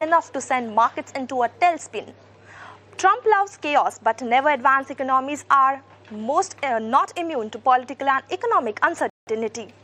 enough to send markets into a tailspin. Trump loves chaos, but never advanced economies are not immune to political and economic uncertainty.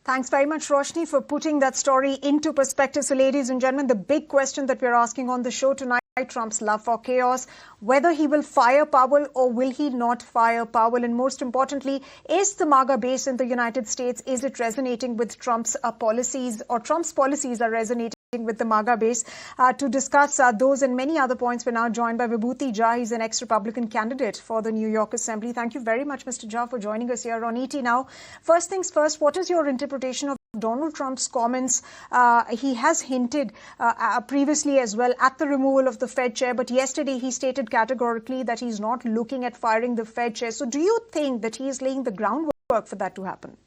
Thanks very much, Roshni, for putting that story into perspective. So, ladies and gentlemen, the big question that we're asking on the show tonight, Trump's love for chaos, whether he will fire Powell or will he not fire Powell? And most importantly, is the MAGA base in the United States, is it resonating with Trump's policies, or Trump's policies are resonating with the MAGA base? To discuss those and many other points, we're now joined by Vibhuti Jha. He's an ex-Republican candidate for the New York Assembly. Thank you very much, Mr. Jha, for joining us here on ET Now. First things first, what is your interpretation of Donald Trump's comments? He has hinted previously as well at the removal of the Fed chair, but yesterday he stated categorically that he's not looking at firing the Fed chair. So do you think that he is laying the groundwork for that to happen?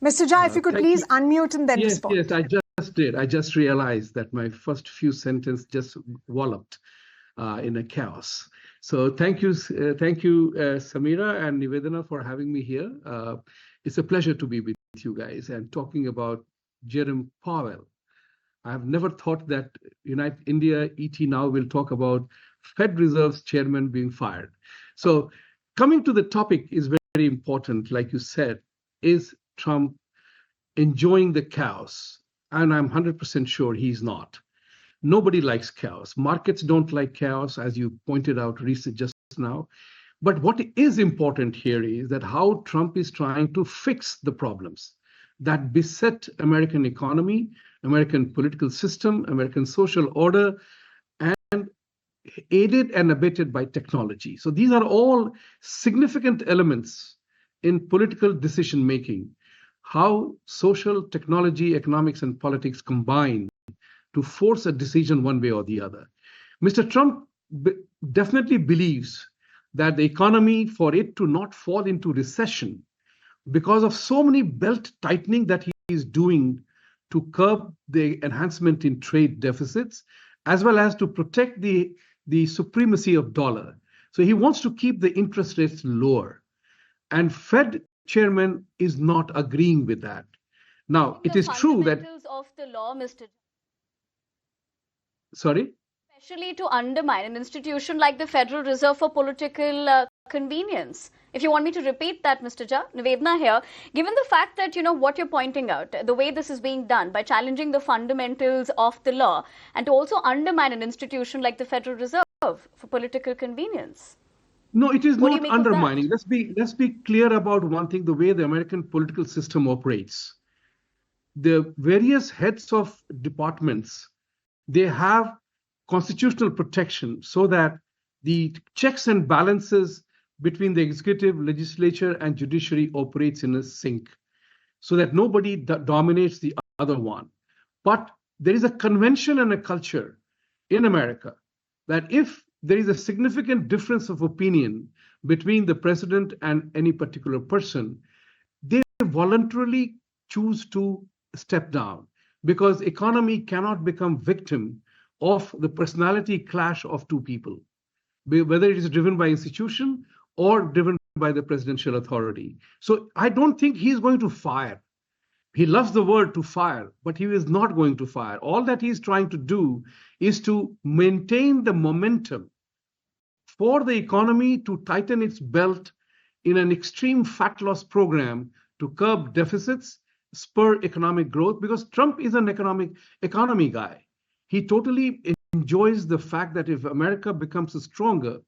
Mr. Jha, if you could please unmute and then respond. Yes, I just did. I just realized that my first few sentences just walloped in a chaos. So thank you, Samira and Nivedana, for having me here. It's a pleasure to be with you guys and talking about Jerome Powell. I have never thought that United India ET Now will talk about Fed Reserve's chairman being fired. So coming to the topic is very important, like you said. Is Trump enjoying the chaos? And I'm 100% sure he's not. Nobody likes chaos. Markets don't like chaos, as you pointed out just now. But what is important here is that how Trump is trying to fix the problems that beset American economy, American political system, American social order, and aided and abetted by technology. So these are all significant elements in political decision-making, how social, technology, economics, and politics combine to force a decision one way or the other. Mr. Trump definitely believes that the economy, for it to not fall into recession, because of so many belt tightening that he is doing to curb the enhancement in trade deficits, as well as to protect the supremacy of dollar. So he wants to keep the interest rates lower. And Fed chairman is not agreeing with that. Now, it is true that... of the law, Mr. Sorry? Especially to undermine an institution like the Federal Reserve for political convenience. If you want me to repeat that, Mr. Jha, Nivedana here, given the fact that, what you're pointing out, the way this is being done by challenging the fundamentals of the law and to also undermine an institution like the Federal Reserve for political convenience. No, it is not undermining. Let's be clear about one thing, the way the American political system operates. The various heads of departments, they have constitutional protection so that the checks and balances between the executive, legislature, and judiciary operates in a sync so that nobody dominates the other one. But there is a convention and a culture in America that if there is a significant difference of opinion between the president and any particular person, they voluntarily choose to step down because economy cannot become victim of the personality clash of two people, whether it is driven by institution or driven by the presidential authority. So I don't think he's going to fire. He loves the word to fire, but he is not going to fire. All that he's trying to do is to maintain the momentum for the economy to tighten its belt in an extreme fat loss program to curb deficits, spur economic growth, because Trump is an economy guy. He totally enjoys the fact that if America becomes stronger,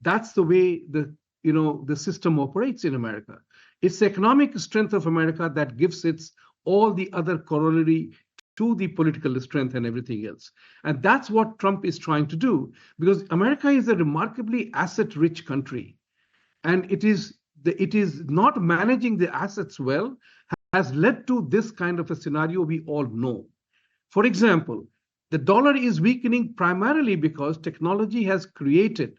that's the way the system operates in America. It's the economic strength of America that gives its all the other corollary to the political strength and everything else. And that's what Trump is trying to do, because America is a remarkably asset-rich country. And it is not managing the assets well has led to this kind of a scenario we all know. For example, the dollar is weakening primarily because technology has created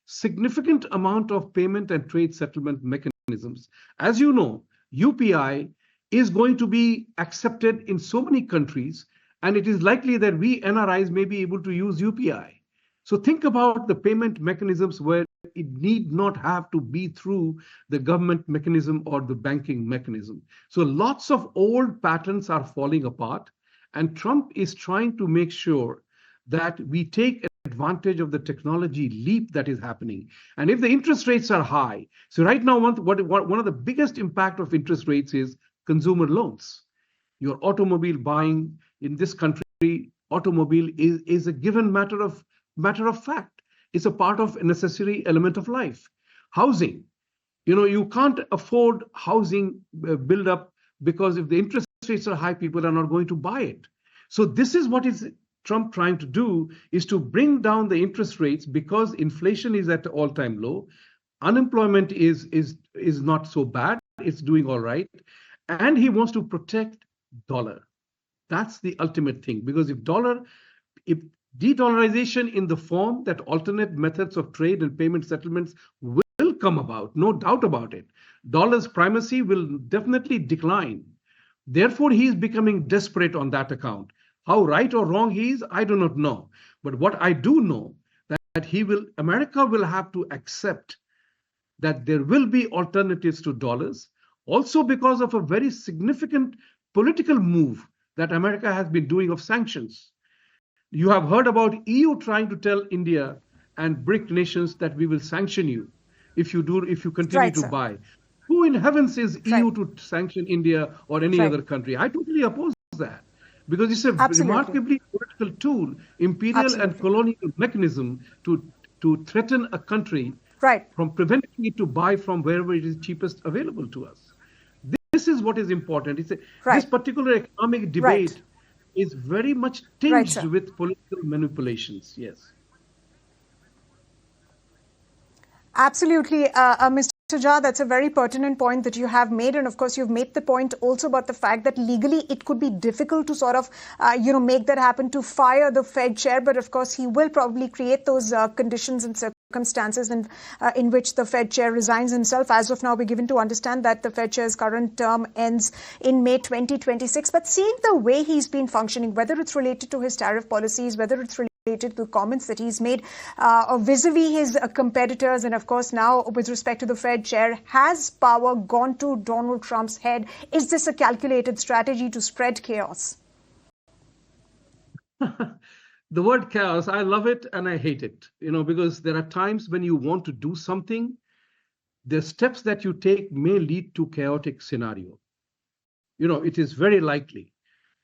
significant amount of payment and trade settlement mechanisms. As you know, UPI is going to be accepted in so many countries, and it is likely that we NRIs may be able to use UPI. So think about the payment mechanisms where it need not have to be through the government mechanism or the banking mechanism. So lots of old patterns are falling apart, and Trump is trying to make sure that we take advantage of the technology leap that is happening. And if the interest rates are high, so right now one of the biggest impact of interest rates is consumer loans. Your automobile buying in this country, automobile is a given matter of fact. It's a part of a necessary element of life. Housing, you can't afford housing build up, because if the interest rates are high, people are not going to buy it. So this is what is Trump trying to do, is to bring down the interest rates, because inflation is at an all-time low. Unemployment is not so bad. It's doing all right. And he wants to protect dollar. That's the ultimate thing, because if de-dollarization in the form that alternate methods of trade and payment settlements will come about, no doubt about it, dollar's primacy will definitely decline. Therefore, he is becoming desperate on that account. How right or wrong he is, I do not know. But what I do know, that America will have to accept that there will be alternatives to dollars, also because of a very significant political move that America has been doing of sanctions. You have heard about EU trying to tell India and BRIC nations that we will sanction you if you continue to buy. Who in heavens is EU to sanction India or any other country? I totally oppose that, because it's a remarkably political tool, imperial and colonial mechanism to threaten a country from preventing it to buy from wherever it is cheapest available to us. This is what is important. This particular economic debate is very much tinged with political manipulations. Yes. Absolutely, Mr. Jha, that's a very pertinent point that you have made. And of course, you've made the point also about the fact that legally it could be difficult to sort of, make that happen, to fire the Fed chair. But of course, he will probably create those conditions and circumstances in which the Fed chair resigns himself. As of now, we're given to understand that the Fed chair's current term ends in May 2026. But seeing the way he's been functioning, whether it's related to his tariff policies, whether it's related to comments that he's made vis-a-vis his competitors, and of course now with respect to the Fed chair, has power gone to Donald Trump's head? Is this a calculated strategy to spread chaos? The word chaos, I love it and I hate it, because there are times when you want to do something, the steps that you take may lead to chaotic scenario. It is very likely.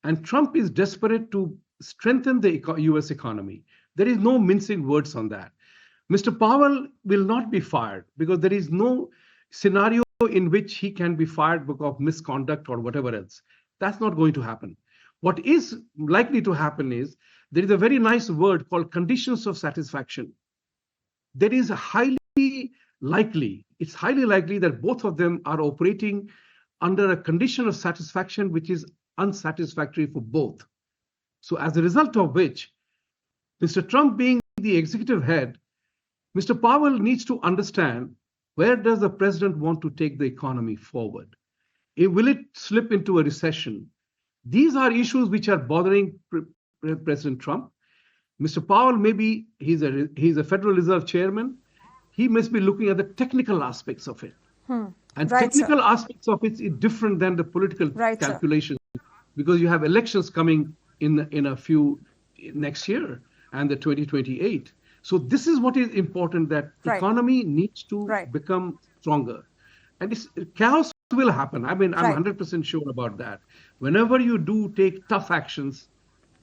And Trump is desperate to strengthen the US economy. There is no mincing words on that. Mr. Powell will not be fired, because there is no scenario in which he can be fired because of misconduct or whatever else. That's not going to happen. What is likely to happen is, there is a very nice word called conditions of satisfaction. There is it's highly likely that both of them are operating under a condition of satisfaction which is unsatisfactory for both. So as a result of which, Mr. Trump being the executive head, Mr. Powell needs to understand, where does the president want to take the economy forward? Will it slip into a recession? These are issues which are bothering President Trump. Mr. Powell, maybe he's a Federal Reserve chairman. He must be looking at the technical aspects of it. And technical aspects of it is different than the political calculations, because you have elections coming in a few next year and the 2028. So this is what is important, that the economy needs to become stronger. And chaos will happen. I mean, I'm 100% sure about that. Whenever you do take tough actions,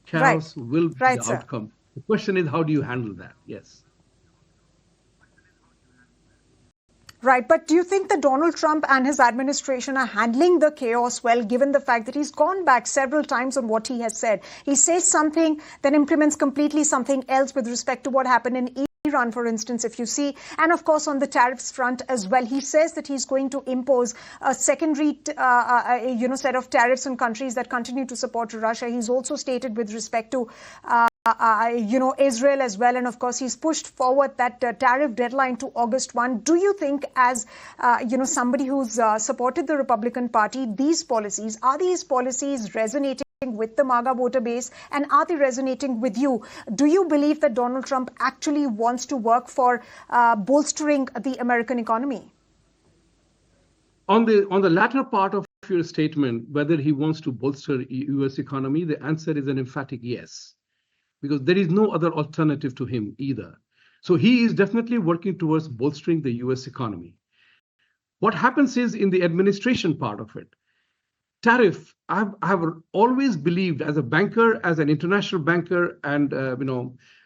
chaos will be the outcome. The question is, how do you handle that? Yes. Right. But do you think that Donald Trump and his administration are handling the chaos well, given the fact that he's gone back several times on what he has said? He says something, then implements completely something else with respect to what happened in Iran, for instance, if you see. And of course, on the tariffs front as well, he says that he's going to impose a secondary, set of tariffs on countries that continue to support Russia. He's also stated with respect to Israel as well. And of course, he's pushed forward that tariff deadline to August 1. Do you think, as, somebody who's supported the Republican Party, are these policies resonating with the MAGA voter base, and are they resonating with you? Do you believe that Donald Trump actually wants to work for bolstering the American economy? On the latter part of your statement, whether he wants to bolster U.S. economy, the answer is an emphatic yes, because there is no other alternative to him either. So he is definitely working towards bolstering the U.S. economy. What happens is in the administration part of it, tariff, I have always believed as a banker, as an international banker, and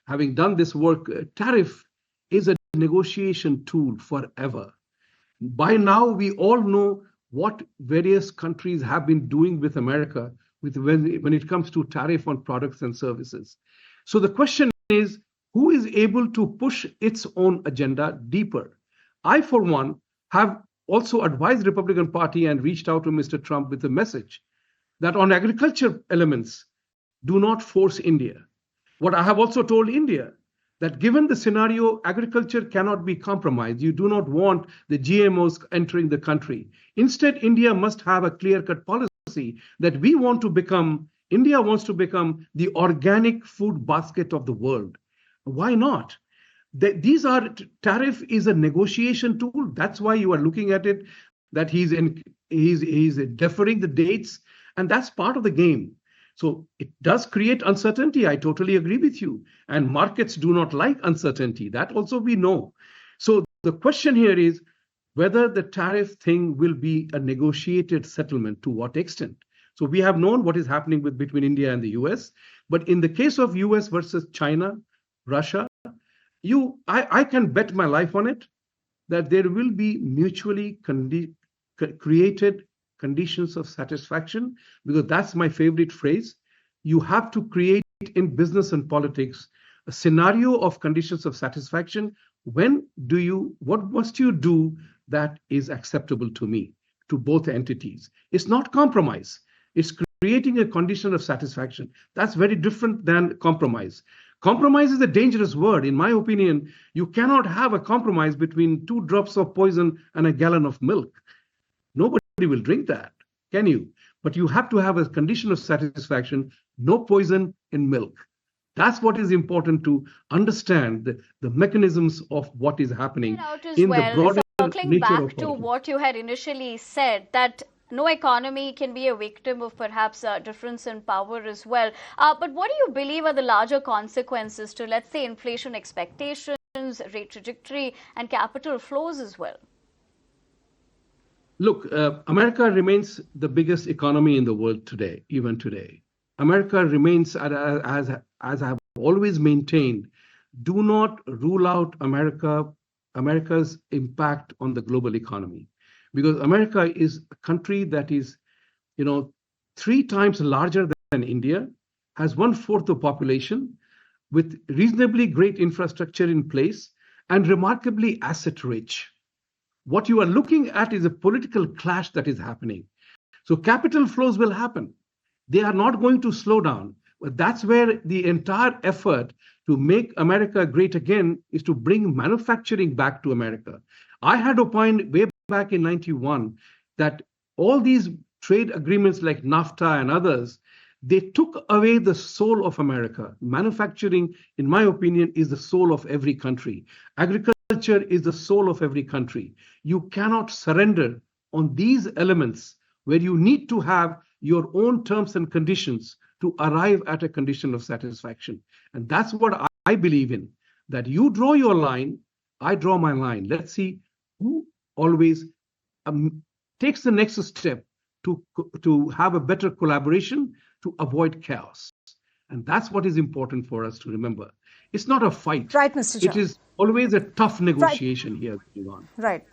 having done this work, tariff is a negotiation tool forever. By now, we all know what various countries have been doing with America when it comes to tariff on products and services. So the question is, who is able to push its own agenda deeper? I, for one, have also advised the Republican Party and reached out to Mr. Trump with a message that on agriculture elements, do not force India. What I have also told India, that given the scenario, agriculture cannot be compromised. You do not want the GMOs entering the country. Instead, India must have a clear-cut policy that India wants to become the organic food basket of the world. Why not? Tariff is a negotiation tool. That's why you are looking at it, that he's deferring the dates, and that's part of the game. So it does create uncertainty. I totally agree with you. And markets do not like uncertainty. That also we know. So the question here is whether the tariff thing will be a negotiated settlement, to what extent. So we have known what is happening between India and the US. But in the case of US versus China, Russia, I can bet my life on it that there will be mutually created conditions of satisfaction, because that's my favorite phrase. You have to create in business and politics a scenario of conditions of satisfaction. What must you do that is acceptable to me, to both entities? It's not compromise. It's creating a condition of satisfaction. That's very different than compromise. Compromise is a dangerous word. In my opinion, you cannot have a compromise between 2 drops of poison and a gallon of milk. Nobody will drink that, can you? But you have to have a condition of satisfaction, no poison in milk. That's what is important to understand the mechanisms of what is happening in the broader circling nature back of to politics. what you had initially said, that no economy can be a victim of perhaps a difference in power as well. But what do you believe are the larger consequences to, let's say, inflation expectations, rate trajectory, and capital flows as well? Look, America remains the biggest economy in the world today, even today. America remains, as I have always maintained, do not rule out America's impact on the global economy. Because America is a country that is, 3 times larger than India, has 1/4 the population, with reasonably great infrastructure in place, and remarkably asset rich. What you are looking at is a political clash that is happening. So capital flows will happen. They are not going to slow down. But that's where the entire effort to make America great again is to bring manufacturing back to America. I had opined way back in 91 that all these trade agreements like NAFTA and others, they took away the soul of America. Manufacturing, in my opinion, is the soul of every country. Agriculture is the soul of every country. You cannot surrender on these elements where you need to have your own terms and conditions to arrive at a condition of satisfaction. And that's what I believe in, that you draw your line, I draw my line. Let's see who always takes the next step to have a better collaboration to avoid chaos. And that's what is important for us to remember. It's not a fight. Right, Mr. Jha. It is always a tough negotiation here going on. Right.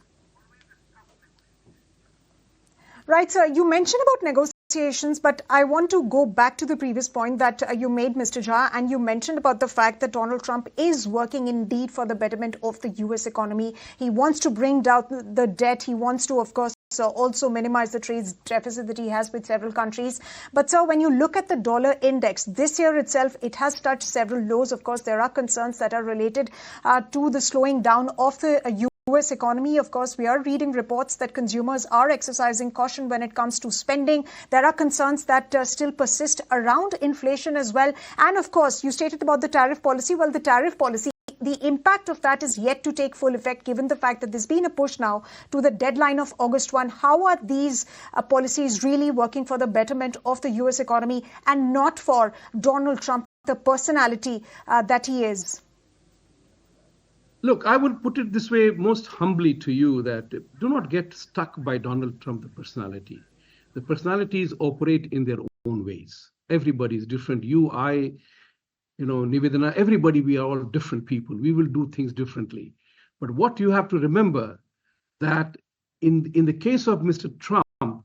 Right, sir. You mentioned about negotiations, but I want to go back to the previous point that you made, Mr. Jha, and you mentioned about the fact that Donald Trump is working indeed for the betterment of the U.S. economy. He wants to bring down the debt. He wants to, of course, also minimize the trade deficit that he has with several countries. But, sir, when you look at the dollar index, this year itself, it has touched several lows. Of course, there are concerns that are related to the slowing down of the US economy. Of course, we are reading reports that consumers are exercising caution when it comes to spending. There are concerns that still persist around inflation as well. And of course, you stated about the tariff policy. Well, the tariff policy, the impact of that is yet to take full effect, given the fact that there's been a push now to the deadline of August 1. How are these policies really working for the betterment of the US economy and not for Donald Trump, the personality that he is? Look, I would put it this way most humbly to you, that do not get stuck by Donald Trump, the personality. The personalities operate in their own ways. Everybody is different. You, I, Nivedana, everybody, we are all different people. We will do things differently. But what you have to remember, that in the case of Mr. Trump,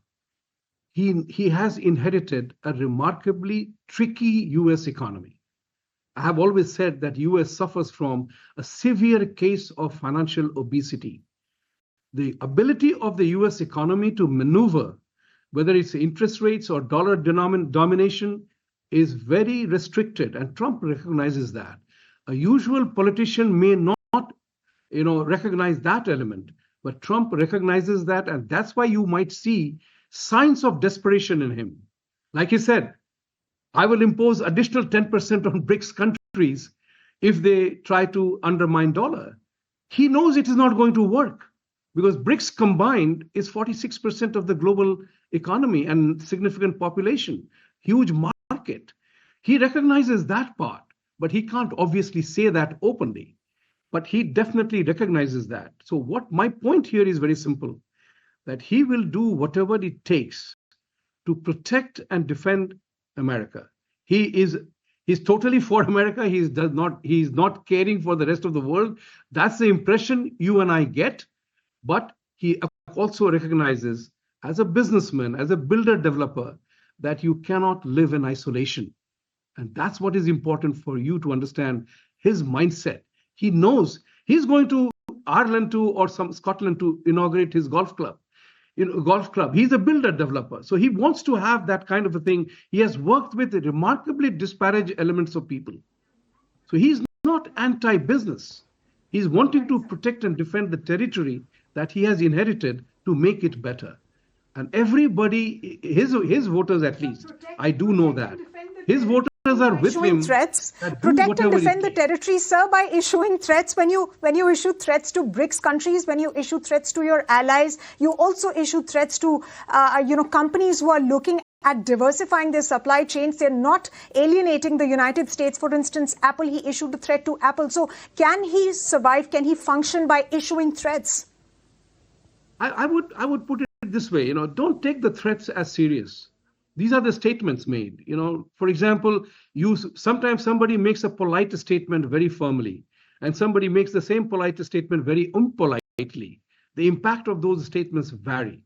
he has inherited a remarkably tricky US economy. I have always said that US suffers from a severe case of financial obesity. The ability of the US economy to maneuver, whether it's interest rates or dollar domination, is very restricted, and Trump recognizes that. A usual politician may not, recognize that element, but Trump recognizes that, and that's why you might see signs of desperation in him. Like he said, I will impose additional 10% on BRICS countries if they try to undermine dollar. He knows it is not going to work, because BRICS combined is 46% of the global economy and significant population, huge market. He recognizes that part, but he can't obviously say that openly. But he definitely recognizes that. So what my point here is very simple, that he will do whatever it takes to protect and defend America. He's totally for America. He's not caring for the rest of the world. That's the impression you and I get. But he also recognizes, as a businessman, as a builder developer, that you cannot live in isolation. And that's what is important for you to understand his mindset. He knows he's going to Ireland or Scotland to inaugurate his golf club. He's a builder developer. So he wants to have that kind of a thing. He has worked with remarkably disparate elements of people. So he's not anti-business. He's wanting to protect and defend the territory that he has inherited to make it better. And everybody, his voters at least, I do know that. His voters are with him. Threats, protect and defend the territory, sir, by issuing threats. When you issue threats to BRICS countries, when you issue threats to your allies, you also issue threats to companies who are looking at diversifying their supply chains. They're not alienating the United States. For instance, Apple, he issued a threat to Apple. So can he survive? Can he function by issuing threats? I would put it this way, don't take the threats as serious. These are the statements made. For example, sometimes somebody makes a polite statement very firmly, and somebody makes the same polite statement very impolitely. The impact of those statements vary.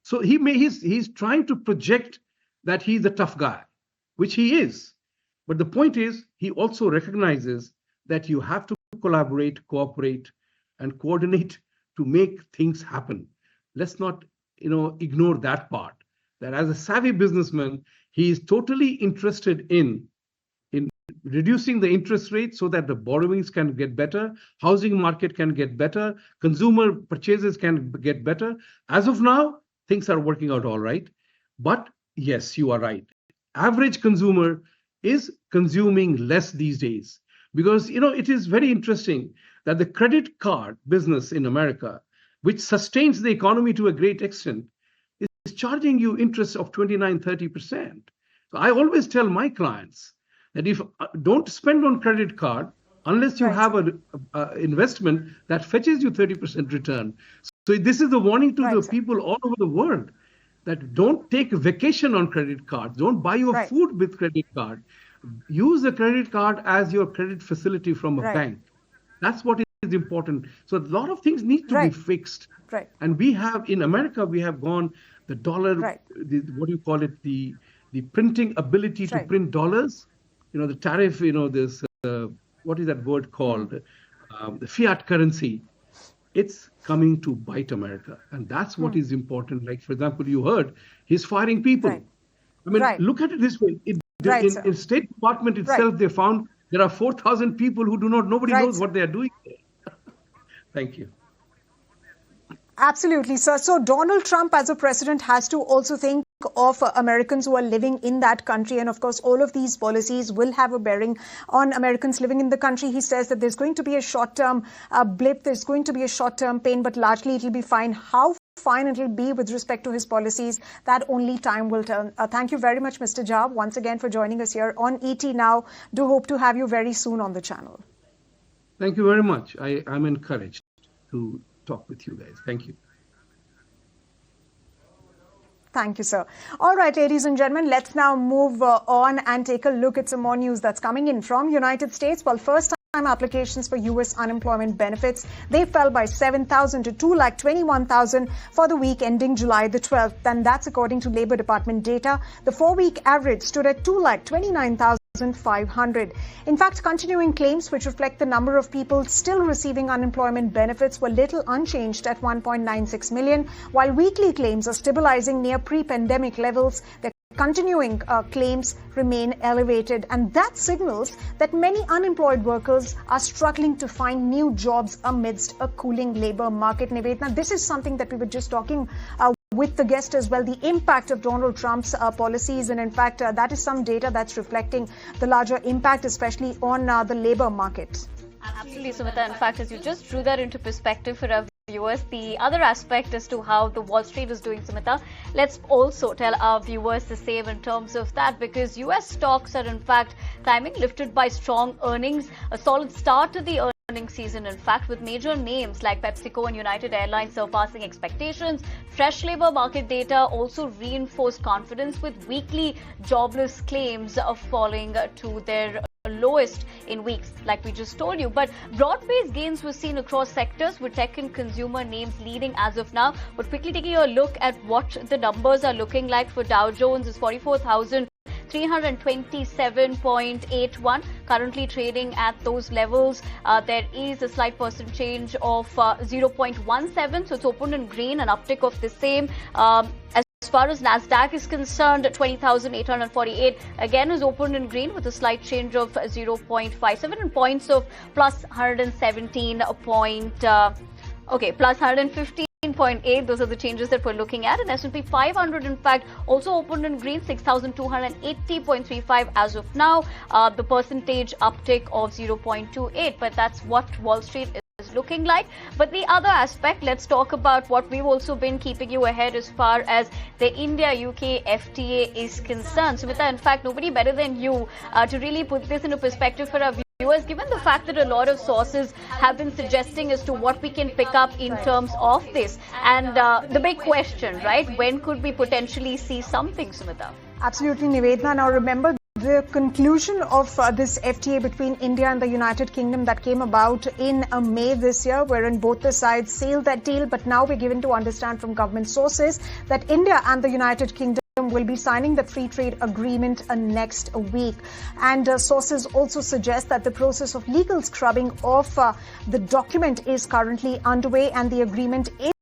So he's trying to project that he's a tough guy, which he is. But the point is, he also recognizes that you have to collaborate, cooperate, and coordinate to make things happen. Let's not, ignore that part. That as a savvy businessman, he is totally interested in reducing the interest rate so that the borrowings can get better, housing market can get better, consumer purchases can get better. As of now, things are working out all right. But yes, you are right. Average consumer is consuming less these days, because it is very interesting that the credit card business in America, which sustains the economy to a great extent, is charging you interest of 29-30%. So I always tell my clients that don't spend on credit card unless you have an investment that fetches you 30% return. So this is the warning to the people all over the world, that don't take a vacation on credit cards. Don't buy your food with credit card. Use the credit card as your credit facility from a bank. That's what is important. So a lot of things need to be fixed. And we have, in America, we have gone the dollar, what do you call it, the printing ability to print dollars, the tariff, this, what is that word called? The fiat currency. It's coming to bite America. And that's what is important. Like, for example, you heard he's firing people. I mean, look at it this way. In State Department itself, they found there are 4,000 people who nobody knows what they are doing there. Thank you. Absolutely, sir. So Donald Trump as a president has to also think of Americans who are living in that country. And of course, all of these policies will have a bearing on Americans living in the country. He says that there's going to be a short-term blip, there's going to be a short-term pain, but largely it'll be fine. How fine it'll be with respect to his policies, that only time will tell. Thank you very much, Mr. Jha, once again for joining us here on ET Now. Do hope to have you very soon on the channel. Thank you very much. I'm encouraged to talk with you guys. Thank you. Thank you, sir. All right, ladies and gentlemen, let's now move on and take a look at some more news that's coming in from United States. Well, first-time applications for U.S. unemployment benefits, they fell by 7,000 to 221,000 for the week ending July the 12th. And that's according to Labor Department data. The 4-week average stood at 229,500. In fact, continuing claims which reflect the number of people still receiving unemployment benefits were little unchanged at 1.96 million, while weekly claims are stabilizing near pre-pandemic levels. The continuing claims remain elevated, and that signals that many unemployed workers are struggling to find new jobs amidst a cooling labor market. Nivedna, this is something that we were just talking with the guest as well, the impact of Donald Trump's policies. And in fact, that is some data that's reflecting the larger impact, especially on the labor market. Absolutely, Sumita. In fact, as you just drew that into perspective for our viewers, the other aspect as to how the Wall Street is doing, Sumita, let's also tell our viewers the same in terms of that, because US stocks are in fact climbing, lifted by strong earnings, a solid start to the earnings season, in fact, with major names like PepsiCo and United Airlines surpassing expectations. Fresh labor market data also reinforced confidence, with weekly jobless claims falling to their lowest in weeks, like we just told you. But broad-based gains were seen across sectors, with tech and consumer names leading as of now. But quickly taking a look at what the numbers are looking like for Dow Jones is 44,327.81, currently trading at those levels. There is a slight percent change of 0.17, so it's opened in green, an uptick of the same. As far as Nasdaq is concerned, 20,848 again is opened in green with a slight change of 0.57 and points of plus 117 plus 115.8. Those are the changes that we're looking at. And S&P 500, in fact, also opened in green, 6,280.35 as of now. The percentage uptick of 0.28, but that's what Wall Street is looking like. But the other aspect, let's talk about what we've also been keeping you ahead as far as the India-UK FTA is concerned. Sumita, in fact, nobody better than you to really put this into perspective for our viewers, given the fact that a lot of sources have been suggesting as to what we can pick up in terms of this. And the big question, right, when could we potentially see something, Sumita? Absolutely, Nivedna. Now remember, the conclusion of this FTA between India and the United Kingdom that came about in May this year, wherein both the sides sealed that deal. But now we're given to understand from government sources that India and the United Kingdom will be signing the free trade agreement next week. And sources also suggest that the process of legal scrubbing of the document is currently underway, and the agreement is